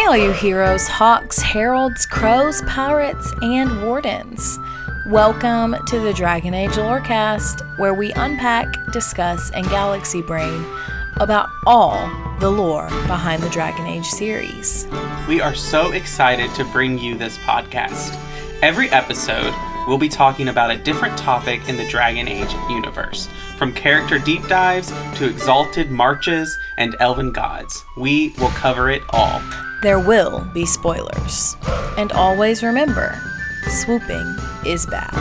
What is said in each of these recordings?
all you heroes, hawks, heralds, crows, pirates, and wardens. Welcome to the Dragon Age Lorecast, where we unpack, discuss, and galaxy brain about all the lore behind the Dragon Age series. We are so excited to bring you this podcast. Every episode, we'll be talking about a different topic in the Dragon Age universe, from character deep dives to exalted marches and elven gods. We will cover it all. There will be spoilers. And always remember, swooping is bad.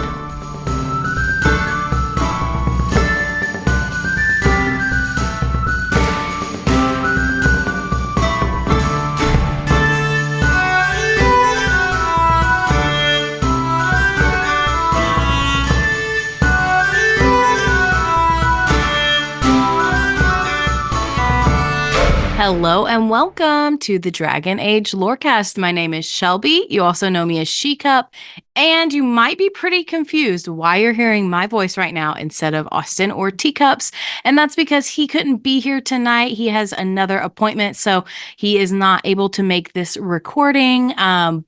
Hello and welcome to the Dragon Age Lorecast. My name is Shelby. You also know me as Shecup. And you might be pretty confused why you're hearing my voice right now instead of Austin or Teacups. And that's because he couldn't be here tonight. He has another appointment, so he is not able to make this recording,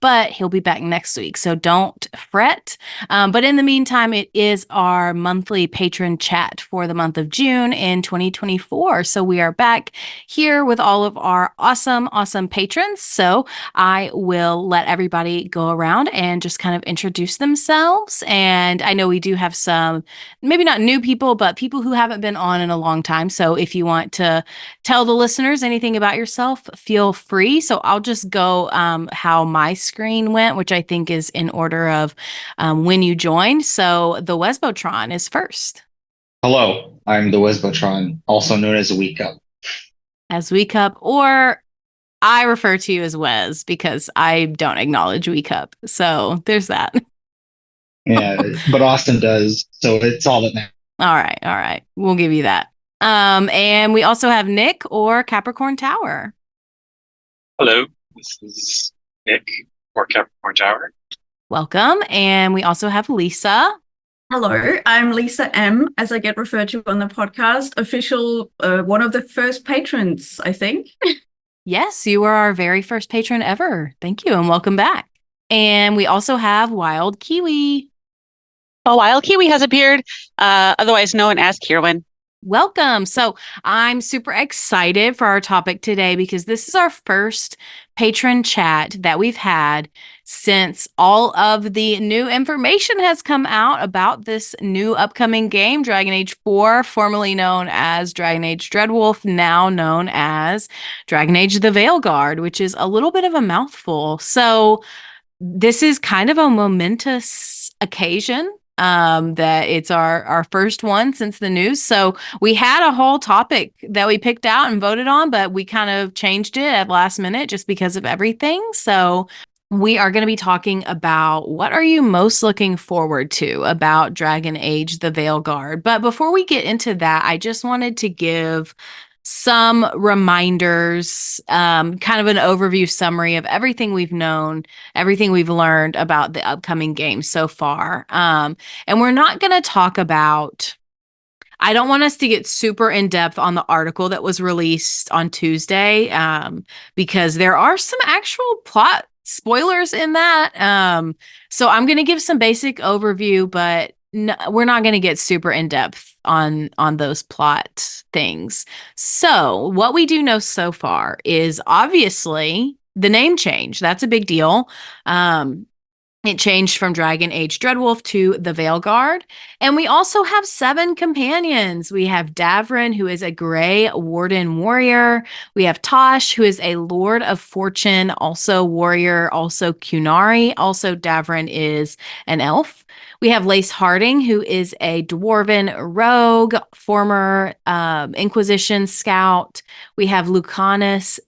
but he'll be back next week. So don't fret. But in the meantime, it is our monthly patron chat for the month of June in 2024. So we are back here with all of our awesome patrons. So I will let everybody go around and just kind of introduce themselves. And I know we do have some, maybe not new people, but people who haven't been on in a long time. So if you want to tell the listeners anything about yourself, feel free. So I'll just go how my screen went, which I think is in order of when you joined. So the Wesbotron is first. Hello, I'm the Wesbotron, also known as Weekup. As Weekup, or I refer to you as Wes because I don't acknowledge Weekup. So there's that. Yeah, but Austin does, so it's all that matters. All right. We'll give you that. And we also have Nick or Capricorn Tower. Hello, this is Nick or Capricorn Tower. Welcome. And we also have Lisa. Hello, I'm Lisa M, as I get referred to on the podcast, official, one of the first patrons, I think. Yes, you were our very first patron ever. Thank you and welcome back. And we also have Wild Kiwi. Oh, Wild Kiwi has appeared, otherwise known as Kierwin. Welcome. So I'm super excited for our topic today because this is our first patron chat that we've had since all of the new information has come out about this new upcoming game, Dragon Age 4, formerly known as Dragon Age Dreadwolf, now known as Dragon Age the Veilguard, which is a little bit of a mouthful. So this is kind of a momentous occasion. That it's our first one since the news. So we had a whole topic that we picked out and voted on, but we kind of changed it at last minute just because of everything. So we are going to be talking about what are you most looking forward to about Dragon Age the Veilguard. But before we get into that, I just wanted to give some reminders, kind of an overview summary of everything we've known, everything we've learned about the upcoming game so far. And we're not going to talk about, I don't want us to get super in depth on the article that was released on Tuesday, because there are some actual plot spoilers in that. So I'm going to give some basic overview, but we're not going to get super in depth on those plot things. So what we do know so far is obviously the name change. That's a big deal. It changed from Dragon Age Dreadwolf to the Veilguard. And we also have 7 companions. We have Davrin, who is a Grey Warden warrior. We have Tosh, who is a Lord of Fortune, also warrior, also Qunari. Also, Davrin is an elf. We have Lace Harding, who is a Dwarven rogue, former Inquisition scout. We have Lucanus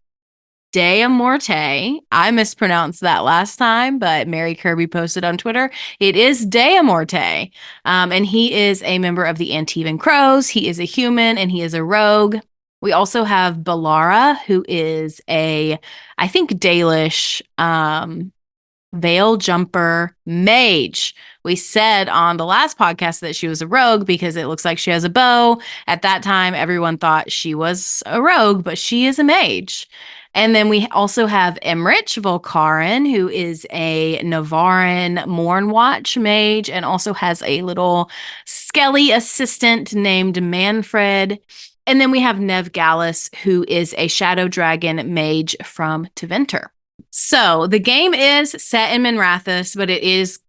de Morte. I mispronounced that last time, but Mary Kirby posted on Twitter. It is de Morte. And he is a member of the Antivan Crows. He is a human and he is a rogue. We also have Balara, who is I think Dalish Veil Jumper Mage. We said on the last podcast that she was a rogue because it looks like she has a bow. At that time, everyone thought she was a rogue, but she is a mage. And then we also have Emrich Volkaren, who is a Navaran Mournwatch mage and also has a little skelly assistant named Manfred. And then we have Nev Gallus, who is a Shadow Dragon mage from Tevinter. So the game is set in Minrathous, but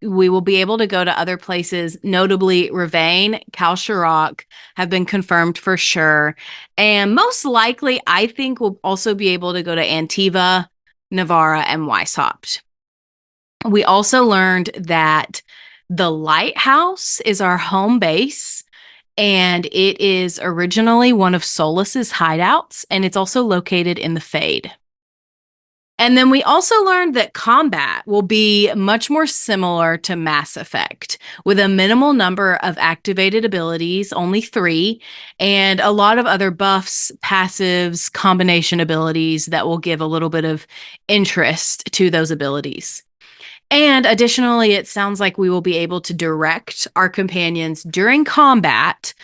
we will be able to go to other places, notably Ravane, Kalsharok have been confirmed for sure. And most likely, I think we'll also be able to go to Antiva, Navarra, and Weishaupt. We also learned that the Lighthouse is our home base. And it is originally one of Solus's hideouts, and it's also located in the Fade. And then we also learned that combat will be much more similar to Mass Effect, with a minimal number of activated abilities, only 3, and a lot of other buffs, passives, combination abilities that will give a little bit of interest to those abilities. And additionally, it sounds like we will be able to direct our companions during combat,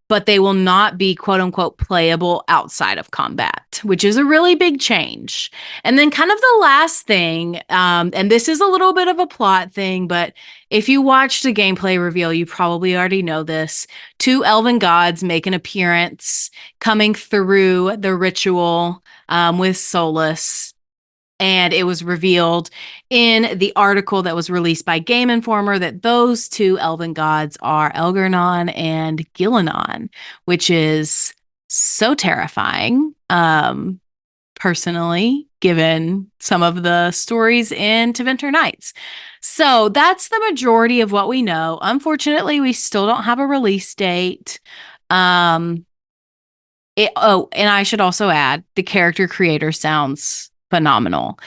but they will not be quote unquote playable outside of combat, which is a really big change. And then kind of the last thing, and this is a little bit of a plot thing, but if you watched the gameplay reveal, you probably already know this. 2 elven gods make an appearance coming through the ritual with Solus. And it was revealed in the article that was released by Game Informer that those 2 elven gods are Elgernon and Gillenon, which is so terrifying, personally, given some of the stories in Tevinter Nights. So that's the majority of what we know. Unfortunately, we still don't have a release date. And I should also add, the character creator sounds phenomenal,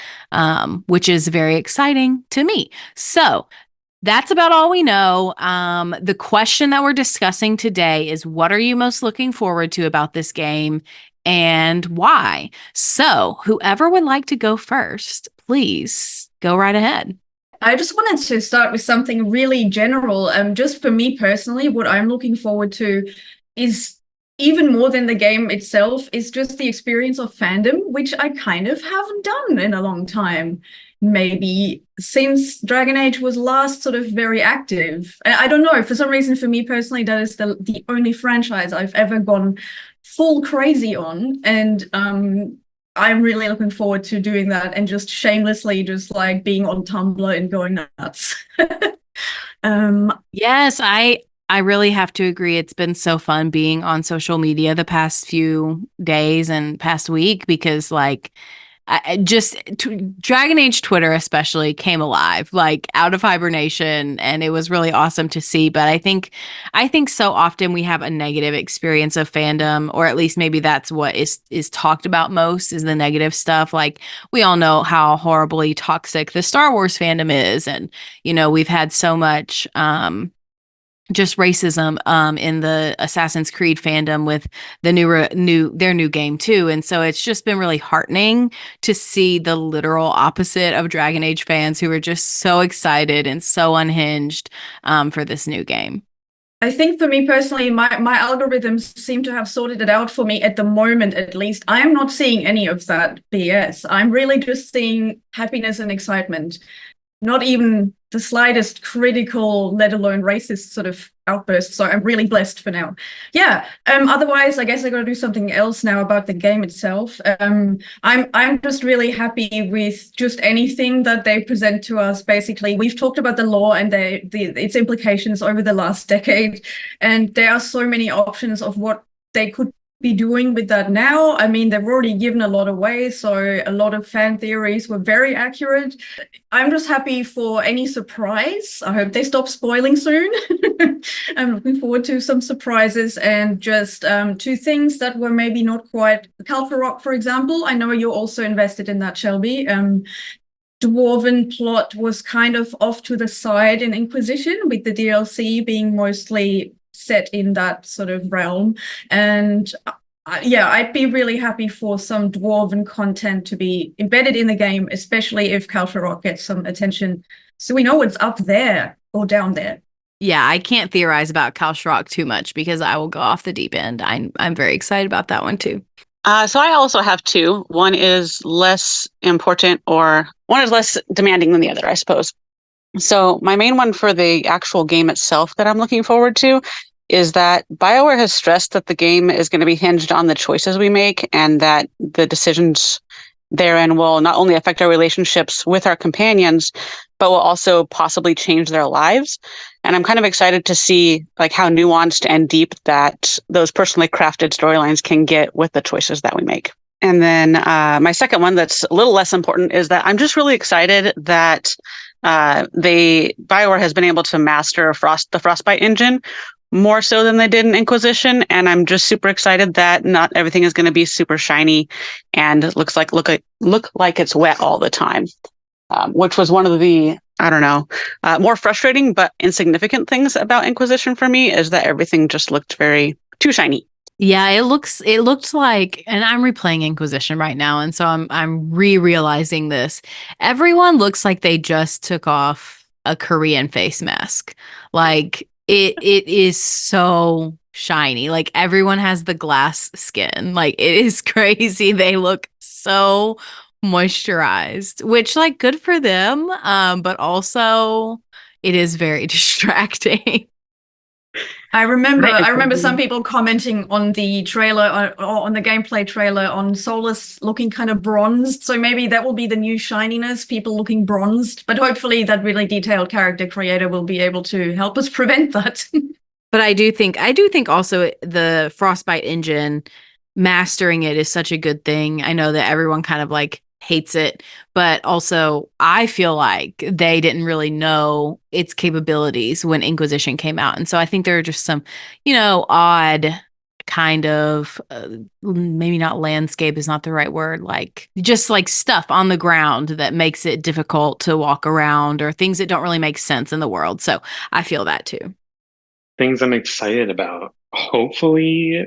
which is very exciting to me. So that's about all we know. The question that we're discussing today is, what are you most looking forward to about this game and why? So whoever would like to go first, please go right ahead. I just wanted to start with something really general. Just for me personally, what I'm looking forward to is, even more than the game itself, is just the experience of fandom, which I kind of haven't done in a long time. Maybe since Dragon Age was last sort of very active. I don't know, for some reason, for me personally, that is the only franchise I've ever gone full crazy on. And I'm really looking forward to doing that and just shamelessly just like being on Tumblr and going nuts. Yes, I really have to agree. It's been so fun being on social media the past few days and past week because, like, Dragon Age Twitter especially came alive, like out of hibernation, and it was really awesome to see. But I think so often we have a negative experience of fandom, or at least maybe that's what is talked about most, is the negative stuff. Like, we all know how horribly toxic the Star Wars fandom is, and we've had so much just racism in the Assassin's Creed fandom with the their new game too. And so it's just been really heartening to see the literal opposite of Dragon Age fans who are just so excited and so unhinged for this new game. I think for me personally, my algorithms seem to have sorted it out for me at the moment, at least. I am not seeing any of that BS. I'm really just seeing happiness and excitement. Not even the slightest critical, let alone racist sort of outbursts. So I'm really blessed for now. Yeah. Otherwise, I guess I got to do something else now about the game itself. I'm just really happy with just anything that they present to us. Basically, we've talked about the lore and its implications over the last decade, and there are so many options of what they could be doing with that now. I mean, they've already given a lot away, so a lot of fan theories were very accurate. I'm just happy for any surprise. I hope they stop spoiling soon. I'm looking forward to some surprises, and just 2 things that were maybe not quite. Kalfarok, for example. I know you're also invested in that, Shelby. Dwarven plot was kind of off to the side in Inquisition, with the DLC being mostly set in that sort of realm. And yeah, I'd be really happy for some dwarven content to be embedded in the game, especially if Kalfarok gets some attention, so we know what's up there or down there. Yeah, I can't theorize about Kalsharok too much because I will go off the deep end. I'm very excited about that one too. So I also have two. One is less important, or one is less demanding than the other, I suppose. So my main one for the actual game itself that I'm looking forward to is that BioWare has stressed that the game is going to be hinged on the choices we make, and that the decisions therein will not only affect our relationships with our companions, but will also possibly change their lives. And I'm kind of excited to see like how nuanced and deep that those personally crafted storylines can get with the choices that we make. And then my second one that's a little less important is that I'm just really excited that BioWare has been able to master the Frostbite engine more so than they did in Inquisition, and I'm just super excited that not everything is going to be super shiny and look like it's wet all the time, which was one of the more frustrating but insignificant things about Inquisition for me, is that everything just looked very too shiny. Yeah, it looked like, and I'm replaying Inquisition right now, and so I'm realizing this. Everyone looks like they just took off a Korean face mask. Like it is so shiny. Like everyone has the glass skin. Like it is crazy. They look so moisturized, which like good for them. But also it is very distracting. I remember some people commenting on the trailer or on the gameplay trailer on Solus looking kind of bronzed. So maybe that will be the new shininess, people looking bronzed. But hopefully that really detailed character creator will be able to help us prevent that. But I do think also the Frostbite engine, mastering it is such a good thing. I know that everyone kind of like hates it, but also I feel like they didn't really know its capabilities when Inquisition came out. And so I think there are just some, odd kind of maybe not landscape is not the right word, like just like stuff on the ground that makes it difficult to walk around, or things that don't really make sense in the world. So I feel that too. Things I'm excited about. Hopefully,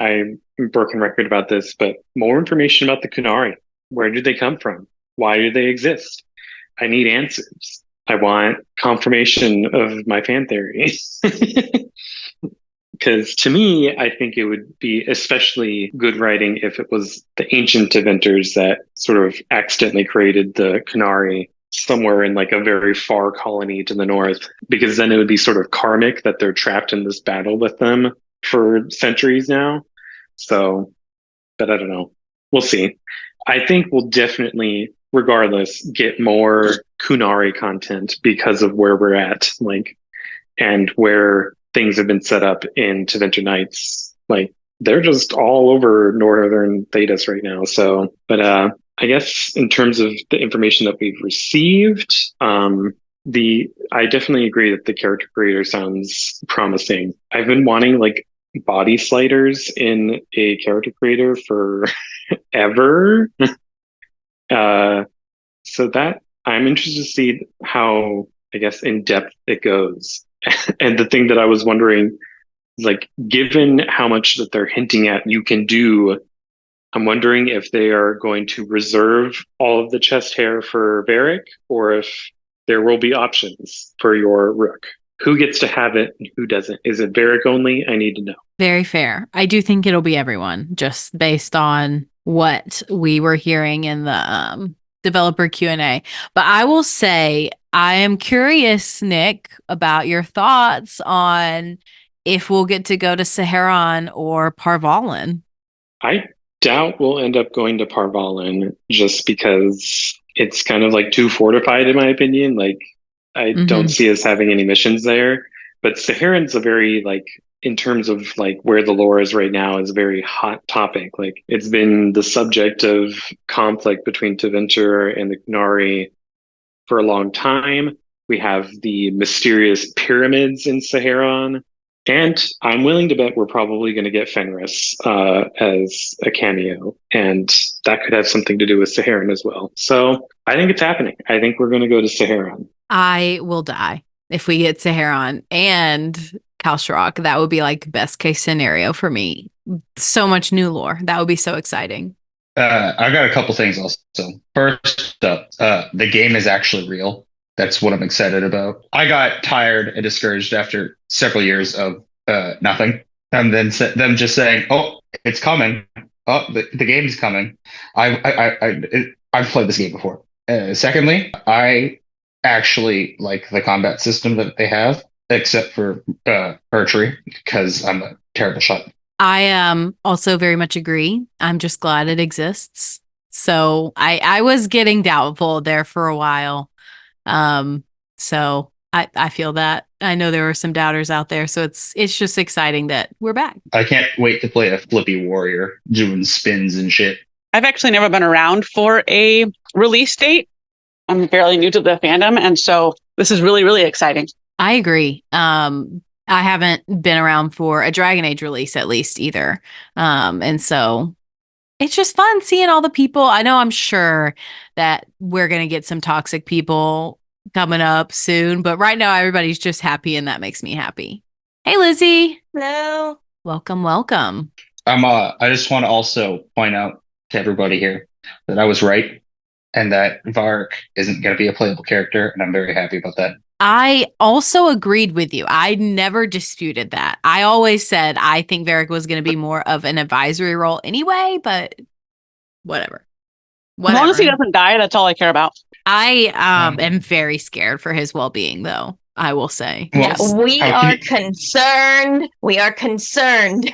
I'm a broken record about this, but more information about the Kunari. Where did they come from? Why do they exist? I need answers. I want confirmation of my fan theory. Because to me, I think it would be especially good writing if it was the ancient inventors that sort of accidentally created the Kunari somewhere in like a very far colony to the north, because then it would be sort of karmic that they're trapped in this battle with them for centuries now. So, but I don't know. We'll see. I think we'll definitely, regardless, get more Kunari content because of where we're at, like, and where things have been set up in Tevinter Nights. Like, they're just all over northern Thedas right now. So, but I guess in terms of the information that we've received, I definitely agree that the character creator sounds promising. I've been wanting like body sliders in a character creator for ever. So that I'm interested to see how, I guess, in depth it goes. And the thing that I was wondering, like, given how much that they're hinting at you can do, I'm wondering if they are going to reserve all of the chest hair for Varric, or if there will be options for your Rook. Who gets to have it and who doesn't? Is it Varric only? I need to know. Very fair. I do think it'll be everyone, just based on what we were hearing in the developer Q&A. But I will say, I am curious, Nick, about your thoughts on if we'll get to go to Saharan or Parvalin. I doubt we'll end up going to Parvalin, just because it's kind of like too fortified in my opinion. Like, I don't see us having any missions there. But Saharan's a very, like, in terms of like where the lore is right now, is a very hot topic. Like, it's been the subject of conflict between Tevinter and the Kunari for a long time. We have the mysterious pyramids in Saharan. And I'm willing to bet we're probably going to get Fenris as a cameo. And that could have something to do with Saharan as well. So I think it's happening. I think we're going to go to Saharan. I will die if we get Saharan and Kalsharok. That would be like best case scenario for me. So much new lore. That would be so exciting. I've got a couple things also. First up, the game is actually real. That's what I'm excited about. I got tired and discouraged after several years of nothing, and then them just saying, "Oh, it's coming." Oh, the game's coming. I've played this game before. Secondly, I actually like the combat system that they have, except for archery, because I'm a terrible shot. I also very much agree. I'm just glad it exists. So I was getting doubtful there for a while. Um, so I feel that. I know there were some doubters out there, so it's just exciting that we're back. I can't wait to play a flippy warrior doing spins and shit. I've actually never been around for a release date. I'm fairly new to the fandom, and so this is really, really exciting. I agree. I haven't been around for a Dragon Age release at least either. And so it's just fun seeing all the people. I know I'm sure that we're going to get some toxic people coming up soon, but right now everybody's just happy and that makes me happy. Hey, Lizzie. Hello. Welcome, welcome. I just want to also point out to everybody here that I was right and that Vark isn't going to be a playable character, and I'm very happy about that. I also agreed with you. I never disputed that. I always said I think Varric was going to be more of an advisory role anyway, but whatever. As long as he doesn't die, that's all I care about. I am very scared for his well-being, though, I will say. Yeah, Well, we how are can concerned. We are concerned.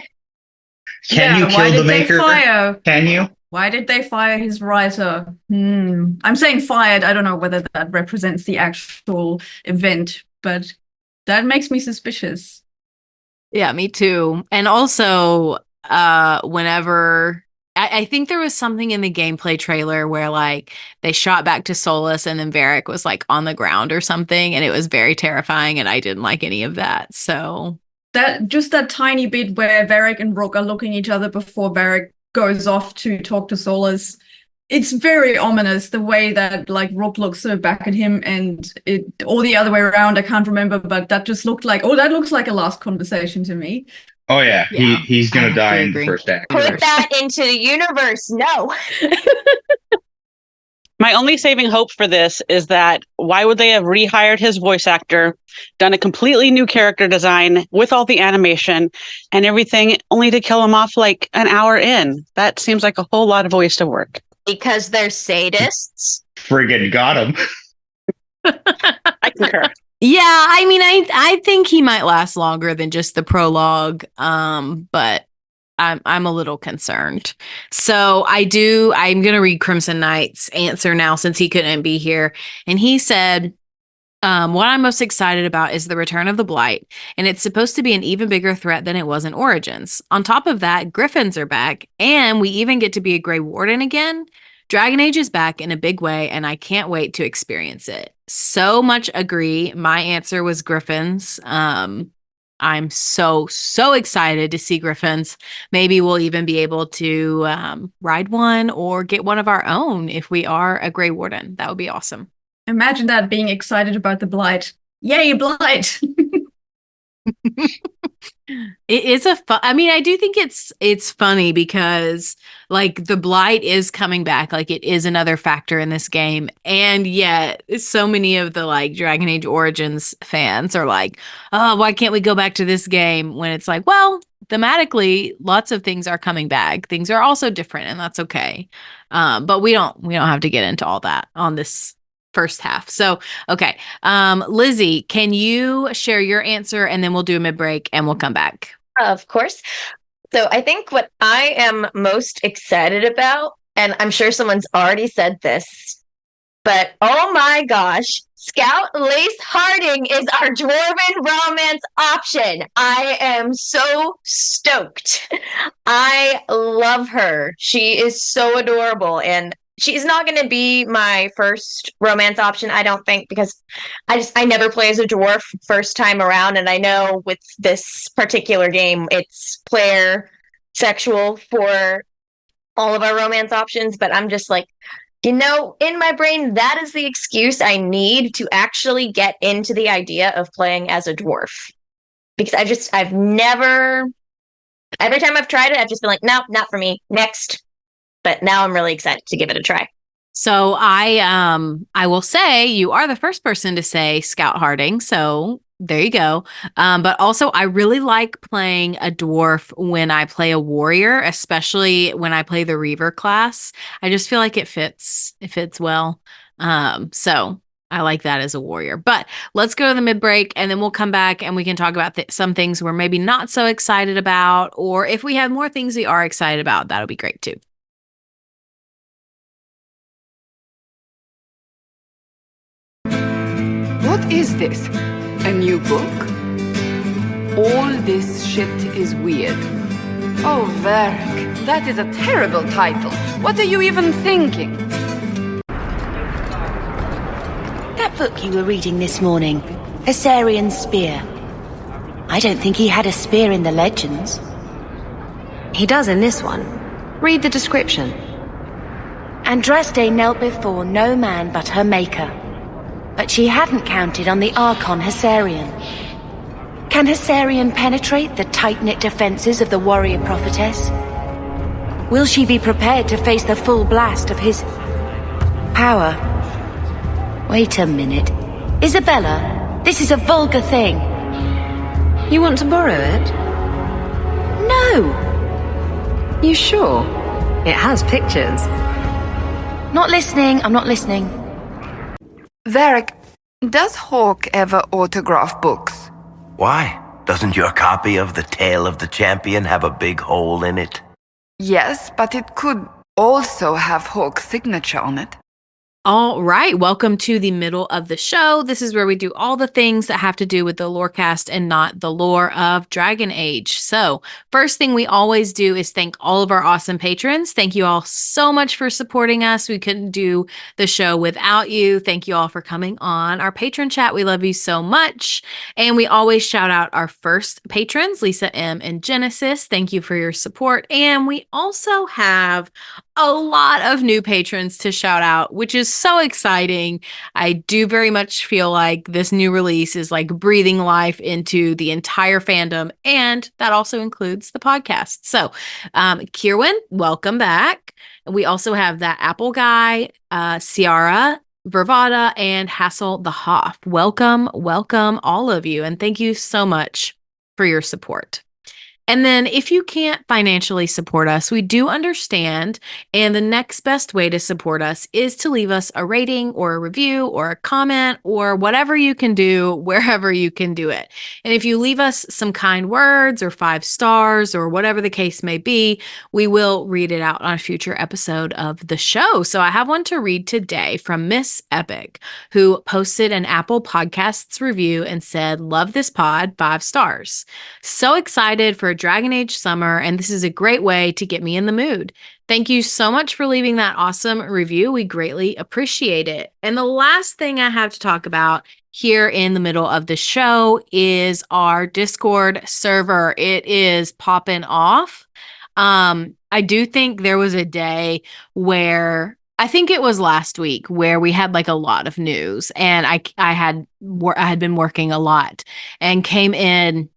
Can you why kill the did they maker? fire? Can you? Why did they fire his writer? I'm saying fired. I don't know whether that represents the actual event, but that makes me suspicious. Yeah, me too. And also, whenever I think there was something in the gameplay trailer where like they shot back to Solus and then Varric was like on the ground or something, and it was very terrifying, and I didn't like any of that. So that tiny bit where Varric and Rook are looking at each other before Varric goes off to talk to Solus. It's very ominous the way that like Rook looks so back at him and it or the other way around. I can't remember, but that just looked like that looks like a last conversation to me. Oh yeah, Yeah, he's I gonna have die to in the agree. first act. Put that into the universe. No. My only saving hope for this is that why would they have rehired his voice actor, done a completely new character design with all the animation and everything, only to kill him off like an hour in? That seems like a whole lot of wasted work. Because they're sadists. Friggin' got him. I concur. Yeah, I mean, I think he might last longer than just the prologue, but I'm a little concerned. So I'm gonna read Crimson Knight's answer now since he couldn't be here, and he said, what I'm most excited about is the return of the Blight, and it's supposed to be an even bigger threat than it was in Origins. On top of that, Griffins are back, and we even get to be a Grey Warden again. Dragon Age is back in a big way, and I can't wait to experience it. So much agree. My answer was Griffins. I'm so excited to see Griffins. Maybe we'll even be able to ride one or get one of our own if we are a Grey Warden. That would be awesome. Imagine that, being excited about the Blight. Yay, Blight! It is I mean, I do think it's funny because like the Blight is coming back, like it is another factor in this game, and yet so many of the like Dragon Age Origins fans are like, oh, why can't we go back to this game? When it's like, well, thematically lots of things are coming back, things are also different, and that's okay. But we don't have to get into all that on this first half. So, okay. Lizzie, can you share your answer and then we'll do a mid-break and we'll come back. Of course. So I think what I am most excited about, and I'm sure someone's already said this, but oh my gosh, Scout Lace Harding is our dwarven romance option. I am so stoked. I love her. She is so adorable, and she's not going to be my first romance option, I don't think, because I never play as a dwarf first time around, and I know with this particular game it's player sexual for all of our romance options, but I'm just like, in my brain, that is the excuse I need to actually get into the idea of playing as a dwarf. Because I've never, every time I've tried it, I've just been like, no, not for me. Next. But now I'm really excited to give it a try. So I will say you are the first person to say Scout Harding. So There you go. But also, I really like playing a dwarf when I play a warrior, especially when I play the Reaver class. I just feel like it fits. It fits well. So I like that as a warrior. But let's go to the mid break, and then we'll come back and we can talk about some things we're maybe not so excited about, or if we have more things we are excited about, that'll be great too. What is this? A new book? All this shit is weird. Oh, Verk, that is a terrible title. What are you even thinking? That book you were reading this morning, Assyrian's Spear. I don't think he had a spear in the legends. He does in this one. Read the description. Andraste knelt before no man but her maker. But she hadn't counted on the Archon Hessarian. Can Hessarian penetrate the tight-knit defenses of the warrior prophetess? Will she be prepared to face the full blast of his power? Wait a minute. Isabella, this is a vulgar thing. You want to borrow it? No! You sure? It has pictures. Not listening, I'm not listening. Varric, does Hawk ever autograph books? Why? Doesn't your copy of The Tale of the Champion have a big hole in it? Yes, but it could also have Hawk's signature on it. All right, welcome to the middle of the show. This is where we do all the things that have to do with the lorecast and not the lore of Dragon Age. So, first thing we always do is thank all of our awesome patrons. Thank you all so much for supporting us. We couldn't do the show without you. Thank you all for coming on our patron chat. We love you so much. And we always shout out our first patrons, Lisa M and Genesis. Thank you for your support. And we also have a lot of new patrons to shout out, which is so exciting. I do very much feel like this new release is like breathing life into the entire fandom, and that also includes the podcast. So, Kierwin, welcome back. We also have that Apple guy, Ciara, Vervada, and Hassel the Hoff. Welcome, all of you, and thank you so much for your support. And then if you can't financially support us, we do understand. And the next best way to support us is to leave us a rating or a review or a comment or whatever you can do, wherever you can do it. And if you leave us some kind words or 5 stars or whatever the case may be, we will read it out on a future episode of the show. So I have one to read today from Miss Epic, who posted an Apple Podcasts review and said, "Love this pod, 5 stars. So excited for Dragon Age summer, and this is a great way to get me in the mood. Thank you so much for leaving that awesome review. We greatly appreciate it." And the last thing I have to talk about here in the middle of the show is our Discord server. It is popping off. I do think there was a day where I think it was last week where we had like a lot of news, and I had been working a lot and came in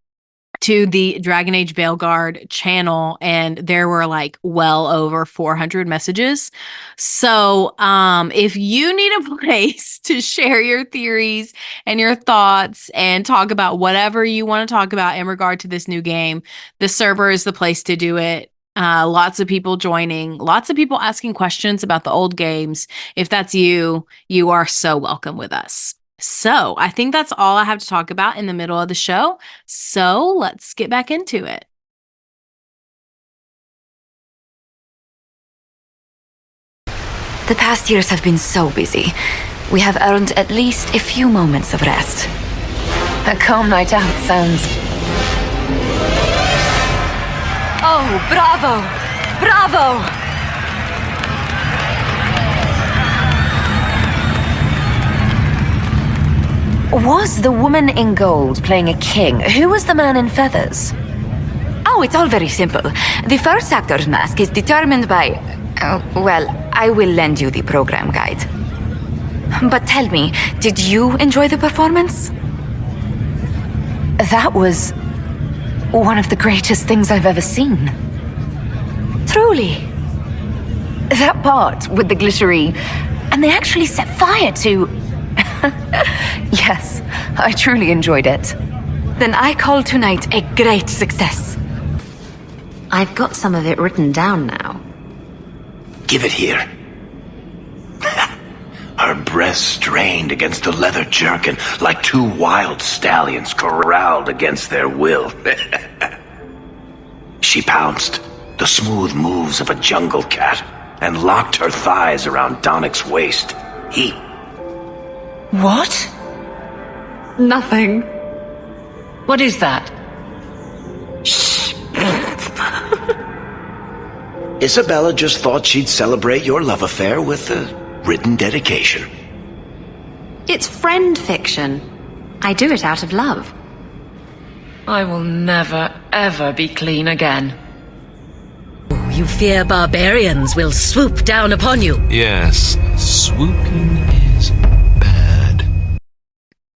to the Dragon Age Veilguard channel, and there were like well over 400 messages. So if you need a place to share your theories and your thoughts and talk about whatever you want to talk about in regard to this new game, the server is the place to do it. Lots of people joining, lots of people asking questions about the old games. If that's you, you are so welcome with us. So I think that's all I have to talk about in the middle of the show. So let's get back into it. The past years have been so busy. We have earned at least a few moments of rest. A calm night out sounds... Oh, bravo! Bravo! Was the woman in gold playing a king? Who was the man in feathers? Oh, it's all very simple. The first actor's mask is determined by... well, I will lend you the program guide. But tell me, did you enjoy the performance? That was one of the greatest things I've ever seen. Truly. That part with the glittery... And they actually set fire to... Yes, I truly enjoyed it. Then I call tonight a great success. I've got some of it written down now. Give it here. Her breasts strained against the leather jerkin like two wild stallions corralled against their will. She pounced, the smooth moves of a jungle cat, and locked her thighs around Donnick's waist. He... What? Nothing. What is that? Shh. Isabella just thought she'd celebrate your love affair with a written dedication. It's friend fiction. I do it out of love. I will never, ever be clean again. You fear barbarians will swoop down upon you. Yes, swooping is bad.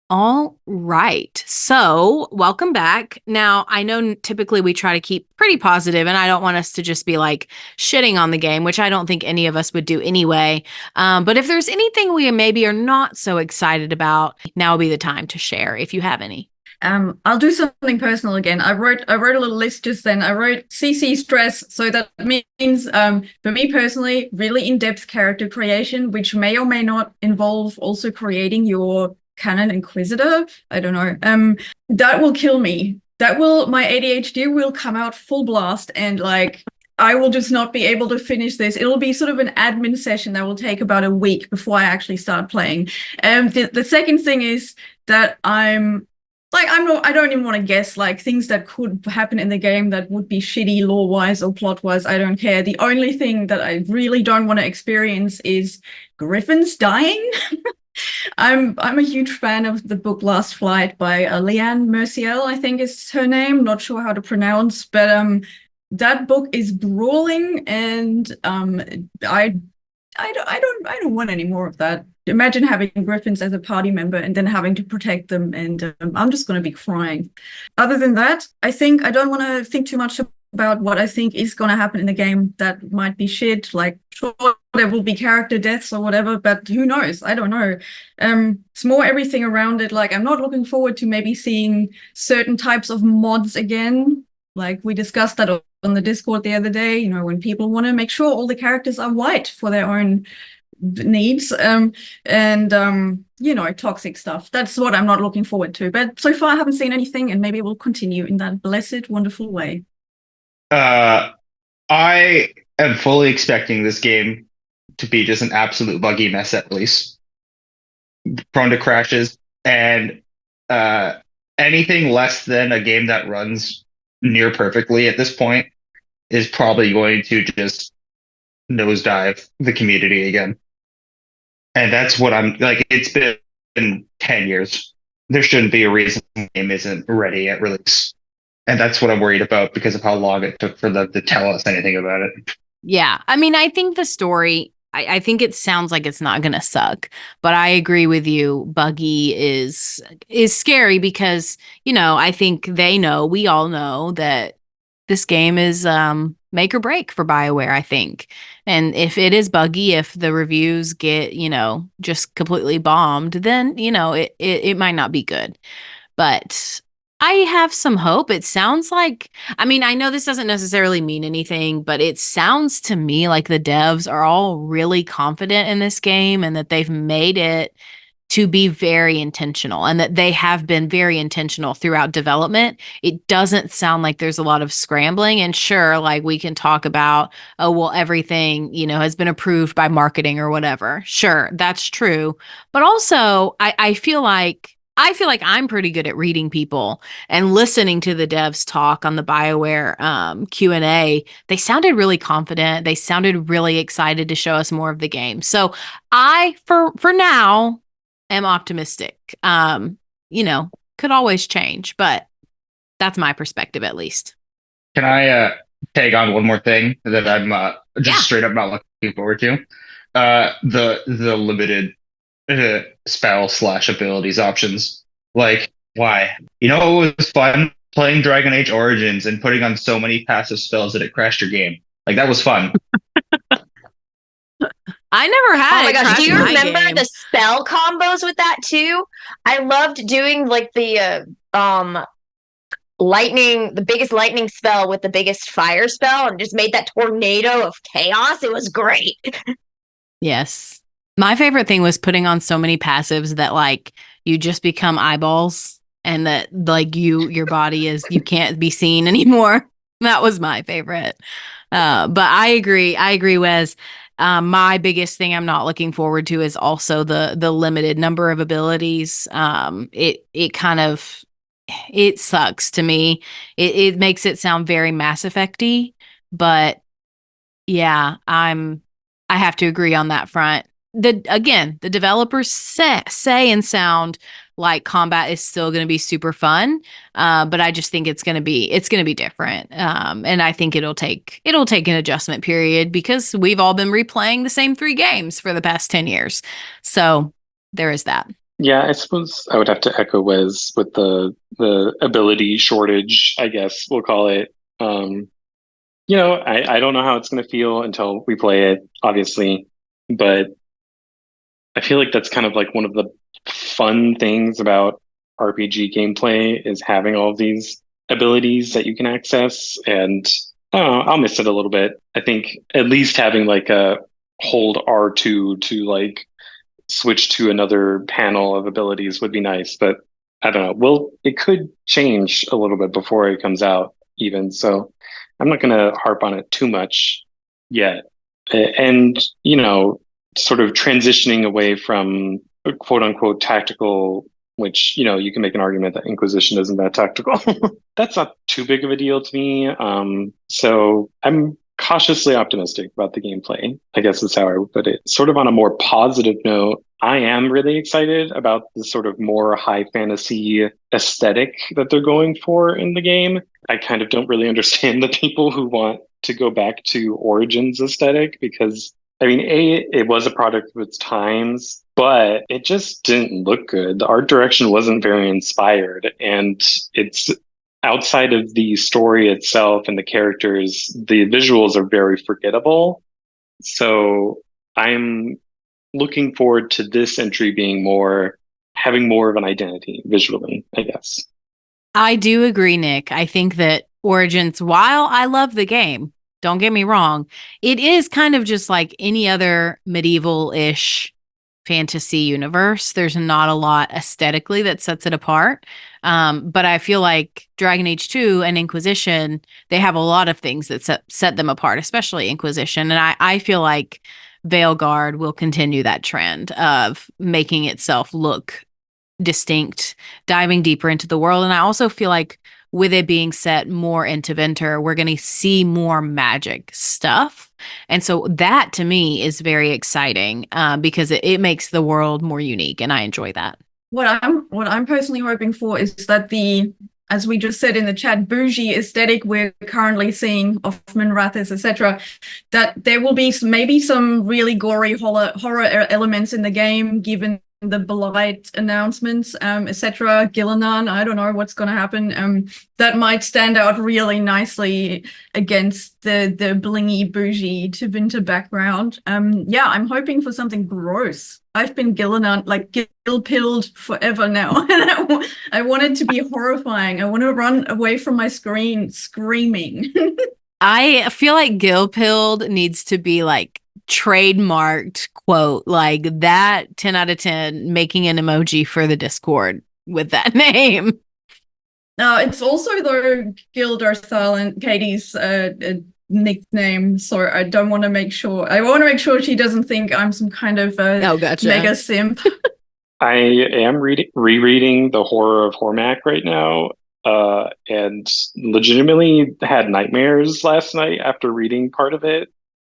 All right. So, welcome back. Now, I know typically we try to keep pretty positive, and I don't want us to just be like shitting on the game, which I don't think any of us would do anyway. But if there's anything we maybe are not so excited about, now would be the time to share if you have any. I'll do something personal again. I wrote a little list just then. I wrote CC stress. So that means, for me personally, really in-depth character creation, which may or may not involve also creating your canon inquisitor. I don't know. That will kill me. My ADHD will come out full blast, and like, I will just not be able to finish this. It'll be sort of an admin session that will take about a week before I actually start playing. The second thing is that I don't even want to guess like things that could happen in the game that would be shitty lore-wise or plot-wise. I don't care. The only thing that I really don't want to experience is griffins dying. I'm a huge fan of the book Last Flight by Leanne Merciel, I think is her name. Not sure how to pronounce, but that book is grueling, and I don't want any more of that. Imagine having griffins as a party member and then having to protect them, and I'm just going to be crying. Other than that, I think I don't want to think too much about what I think is going to happen in the game that might be shit. Like, sure, there will be character deaths or whatever, but who knows? I don't know. It's more everything around it. Like, I'm not looking forward to maybe seeing certain types of mods again. Like, we discussed that on the Discord the other day, when people want to make sure all the characters are white for their own needs, toxic stuff. That's what I'm not looking forward to. But so far I haven't seen anything, and maybe it will continue in that blessed, wonderful way. I am fully expecting this game to be just an absolute buggy mess at least. Prone to crashes, and anything less than a game that runs near perfectly at this point is probably going to just nosedive the community again. And that's what I'm like. It's been 10 years. There shouldn't be a reason the game isn't ready at release. And that's what I'm worried about because of how long it took for them to tell us anything about it. Yeah. I mean, I think the story, I think it sounds like it's not going to suck, but I agree with you. Buggy is scary because, I think we all know that this game is make or break for BioWare, I think. And if it is buggy, if the reviews get, just completely bombed, then, it might not be good. But I have some hope. It sounds like, I know this doesn't necessarily mean anything, but it sounds to me like the devs are all really confident in this game and that they've made it to be very intentional and that they have been very intentional throughout development. It doesn't sound like there's a lot of scrambling. And sure, like we can talk about, everything, has been approved by marketing or whatever. Sure, that's true. But also, I feel like I'm pretty good at reading people and listening to the devs talk on the BioWare Q&A. They sounded really confident. They sounded really excited to show us more of the game. So I, for now, am optimistic. Could always change, but that's my perspective at least. Can I tag on one more thing that I'm just straight up not looking forward to? The limited spell/abilities options. Like, why? It was fun playing Dragon Age Origins and putting on so many passive spells that it crashed your game. Like, that was fun. I never had Oh my it gosh, crash do you my remember game. the spell combos with that too? I loved doing like the lightning, the biggest lightning spell with the biggest fire spell, and just made that tornado of chaos. It was great. Yes. My favorite thing was putting on so many passives that like you just become eyeballs and that like your body is you can't be seen anymore. That was my favorite. But I agree, Wes. My biggest thing I'm not looking forward to is also the limited number of abilities. It kind of it sucks to me. It makes it sound very Mass Effect-y, but yeah, I have to agree on that front. The developers say and sound like combat is still going to be super fun, but I just think it's going to be different, and I think it'll take an adjustment period because we've all been replaying the same 3 games for the past 10 years. So there is that. Yeah, I suppose I would have to echo Wes with the ability shortage, I guess we'll call it. I don't know how it's going to feel until we play it, obviously, but I feel like that's kind of like one of the fun things about RPG gameplay is having all of these abilities that you can access, and I don't know, I'll miss it a little bit. I think at least having like a hold R2 to like switch to another panel of abilities would be nice, but I don't know. Well, it could change a little bit before it comes out, even. So I'm not going to harp on it too much yet. And, sort of transitioning away from quote unquote tactical, which, you can make an argument that Inquisition isn't that tactical. That's not too big of a deal to me. So I'm cautiously optimistic about the gameplay, I guess is how I would put it. Sort of on a more positive note, I am really excited about the sort of more high fantasy aesthetic that they're going for in the game. I kind of don't really understand the people who want to go back to Origins aesthetic because, I mean, it was a product of its times, but it just didn't look good. The art direction wasn't very inspired, and it's outside of the story itself and the characters, the visuals are very forgettable. So I'm looking forward to this entry being having more of an identity visually, I guess. I do agree, Nick. I think that Origins, while I love the game, don't get me wrong, it is kind of just like any other medieval-ish fantasy universe. There's not a lot aesthetically that sets it apart. But I feel like Dragon Age 2 and Inquisition, they have a lot of things that set them apart, especially Inquisition. And I feel like Veilguard will continue that trend of making itself look distinct, diving deeper into the world. And I also feel like with it being set more into Winter, we're going to see more magic stuff. And so that to me is very exciting because it makes the world more unique. And I enjoy that. What I'm personally hoping for is that as we just said in the chat, bougie aesthetic we're currently seeing of Minrathis, etc., that there will be maybe some really gory horror elements in the game, given the Blight announcements, etc. Gillenan, I don't know what's going to happen. That might stand out really nicely against the blingy bougie to Winter background. Yeah, I'm hoping for something gross. I've been Gillenan, like gill-pilled forever now, and I want it to be horrifying. I want to run away from my screen screaming. I feel like gill-pilled needs to be like trademarked quote, like that 10 out of 10 making an emoji for the Discord with that name. It's also though Gildarthal and Katie's nickname, so I want to make sure she doesn't think I'm some kind of gotcha. mega simp. I am rereading The Horror of Hormak right now, and legitimately had nightmares last night after reading part of it.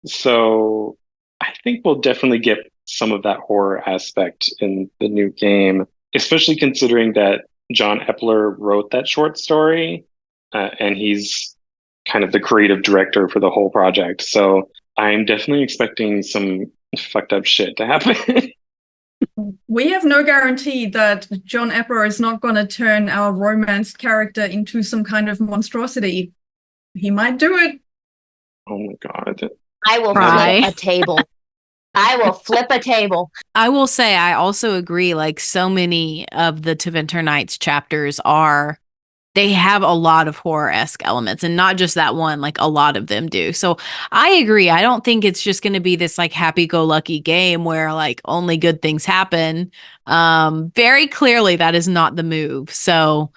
So I think we'll definitely get some of that horror aspect in the new game, especially considering that John Epler wrote that short story, and he's kind of the creative director for the whole project. So I'm definitely expecting some fucked up shit to happen. We have no guarantee that John Epler is not going to turn our romance character into some kind of monstrosity. He might do it. Oh my god. I will flip a table. I will flip a table. I will say, I also agree, like, so many of the Tevinter Nights chapters they have a lot of horror-esque elements, and not just that one, like a lot of them do. So I agree. I don't think it's just going to be this like happy-go-lucky game where like only good things happen. Very clearly that is not the move. So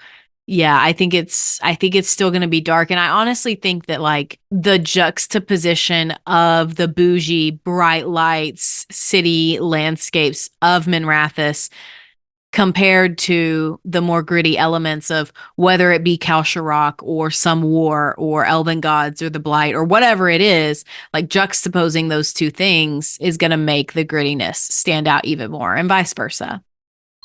yeah, I think it's still going to be dark. And I honestly think that like the juxtaposition of the bougie, bright lights, city landscapes of Minrathous compared to the more gritty elements of whether it be Kalsharok or some war or Elven Gods or the Blight or whatever it is, like juxtaposing those two things is going to make the grittiness stand out even more, and vice versa.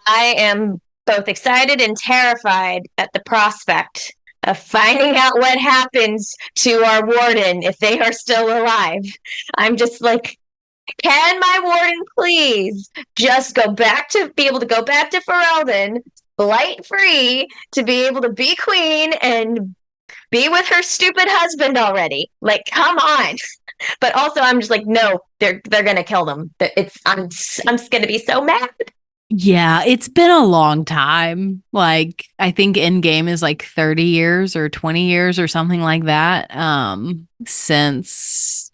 I am both excited and terrified at the prospect of finding out what happens to our warden if they are still alive. I'm just like, can my warden please just be able to go back to Ferelden, blight free, to be able to be queen and be with her stupid husband already? Like, come on. But also, I'm just like, no, they're gonna kill them. I'm just gonna be so mad. Yeah, it's been a long time. Like, I think Endgame is like 30 years or 20 years or something like that, since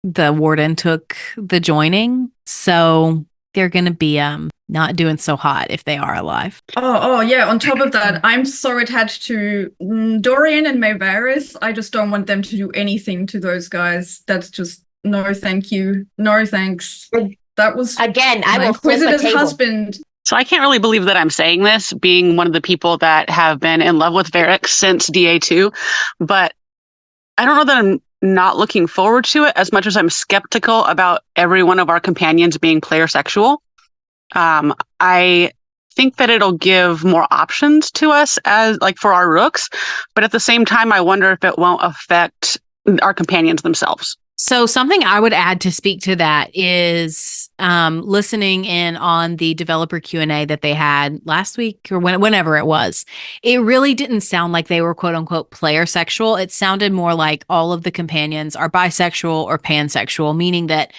the warden took the joining. So they're going to be not doing so hot if they are alive. Oh yeah. On top of that, I'm so attached to Dorian and Mayveris. I just don't want them to do anything to those guys. That's just no, thank you, no thanks. That was again. I will flip Inquisitor's a table. Husband. So I can't really believe that I'm saying this, being one of the people that have been in love with Varric since DA2, but I don't know that I'm not looking forward to it as much as I'm skeptical about every one of our companions being player sexual. I think that it'll give more options to us as like for our rooks, but at the same time, I wonder if it won't affect our companions themselves. So something I would add to speak to that is listening in on the developer Q&A that they had last week or whenever it was. It really didn't sound like they were quote unquote player sexual. It sounded more like all of the companions are bisexual or pansexual, meaning that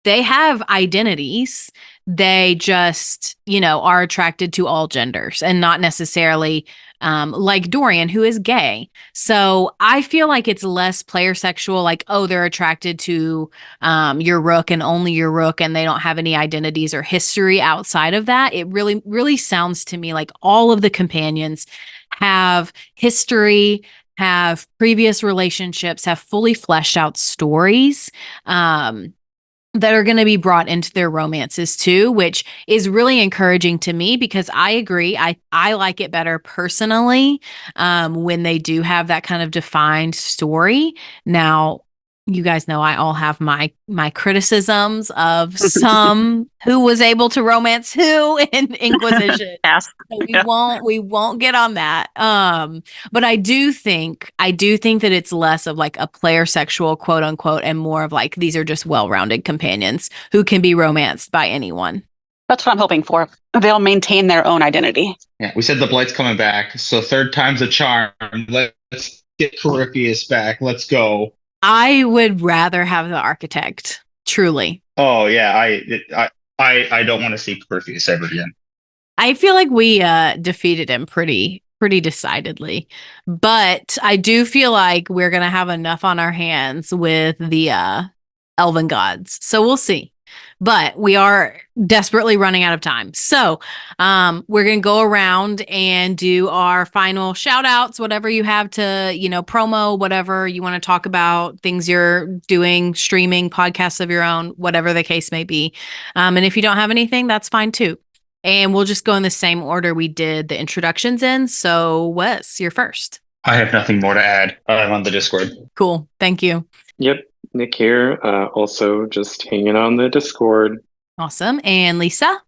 they have identities. They just, are attracted to all genders and not necessarily like Dorian, who is gay. So I feel like it's less player sexual, like, oh, they're attracted to your rook and only your rook, and they don't have any identities or history outside of that. It really, really sounds to me like all of the companions have history, have previous relationships, have fully fleshed out stories. That are going to be brought into their romances too, which is really encouraging to me because I agree. I like it better personally when they do have that kind of defined story. Now, you guys know I all have my criticisms of some who was able to romance who in Inquisition. Yes. So we won't get on that. But I do think that it's less of like a player sexual quote unquote and more of like these are just well-rounded companions who can be romanced by anyone. That's what I'm hoping for. They'll maintain their own identity. Yeah, we said the Blight's coming back, so third time's a charm. Let's get Corypheus back. Let's go. I would rather have the architect, truly. Oh yeah, I don't want to see Corypheus ever again. I feel like we defeated him pretty decidedly, but I do feel like we're gonna have enough on our hands with the Elven Gods, so we'll see. But we are desperately running out of time. So we're going to go around and do our final shout outs, whatever you have to, promo, whatever you want to talk about, things you're doing, streaming, podcasts of your own, whatever the case may be. And if you don't have anything, that's fine too. And we'll just go in the same order we did the introductions in. So Wes, you're first. I have nothing more to add. I'm on the Discord. Cool. Thank you. Yep. Nick here, also just hanging on the Discord. Awesome. And Lisa?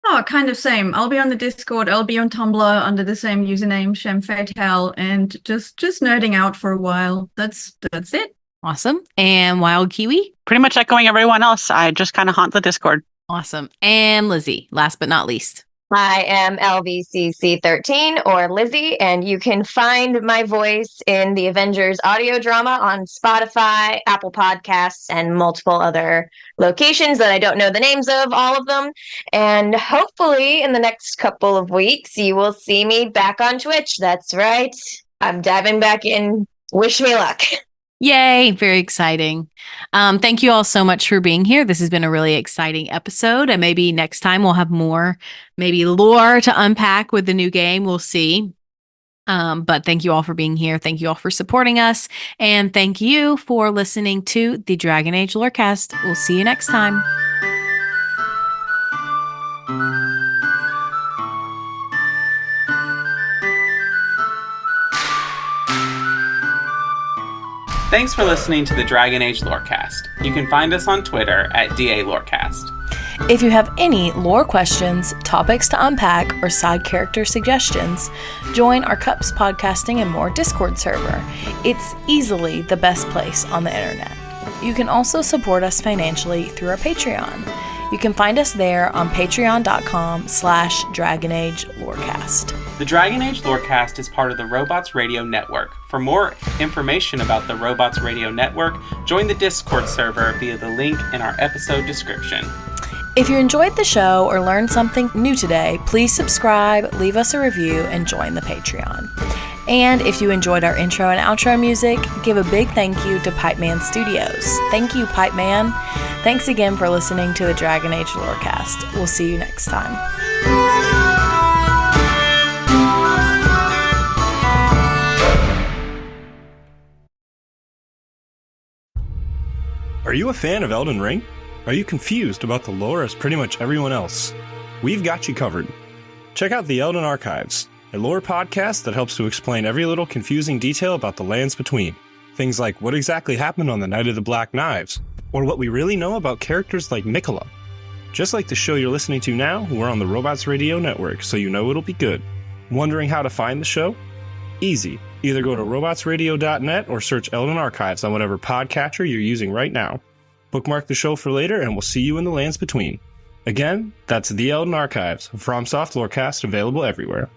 Oh, kind of same. I'll be on the Discord. I'll be on Tumblr under the same username, Shem Fatal, and just nerding out for a while. That's it. Awesome. And Wild Kiwi? Pretty much echoing everyone else. I just kind of haunt the Discord. Awesome. And Lizzie, last but not least. I am LVCC13 or Lizzie, and you can find my voice in the Avengers audio drama on Spotify, Apple Podcasts, and multiple other locations that I don't know the names of, all of them. And hopefully in the next couple of weeks, you will see me back on Twitch. That's right. I'm diving back in. Wish me luck. Yay, very exciting. Thank you all so much for being here. This has been a really exciting episode, and maybe next time we'll have more maybe lore to unpack with the new game. We'll see. But thank you all for being here. Thank you all for supporting us, and thank you for listening to the Dragon Age Lorecast. We'll see you next time. Thanks for listening to the Dragon Age Lorecast. You can find us on Twitter at DA Lorecast. If you have any lore questions, topics to unpack, or side character suggestions, join our Cups Podcasting and More Discord server. It's easily the best place on the internet. You can also support us financially through our Patreon. You can find us there on patreon.com/DragonAgeLorecast. The Dragon Age Lorecast is part of the Robots Radio Network. For more information about the Robots Radio Network, join the Discord server via the link in our episode description. If you enjoyed the show or learned something new today, please subscribe, leave us a review, and join the Patreon. And if you enjoyed our intro and outro music, give a big thank you to Pipeman Studios. Thank you, Pipeman. Thanks again for listening to the Dragon Age Lorecast. We'll see you next time. Are you a fan of Elden Ring? Are you confused about the lore as pretty much everyone else? We've got you covered. Check out the Elden Archives, a lore podcast that helps to explain every little confusing detail about the lands between. Things like what exactly happened on the Night of the Black Knives, or what we really know about characters like Mikola. Just like the show you're listening to now, we're on the Robots Radio Network, so you know it'll be good. Wondering how to find the show? Easy. Either go to robotsradio.net or search Elden Archives on whatever podcatcher you're using right now. Bookmark the show for later, and we'll see you in the lands between. Again, that's The Elden Archives, a FromSoft Lorecast available everywhere.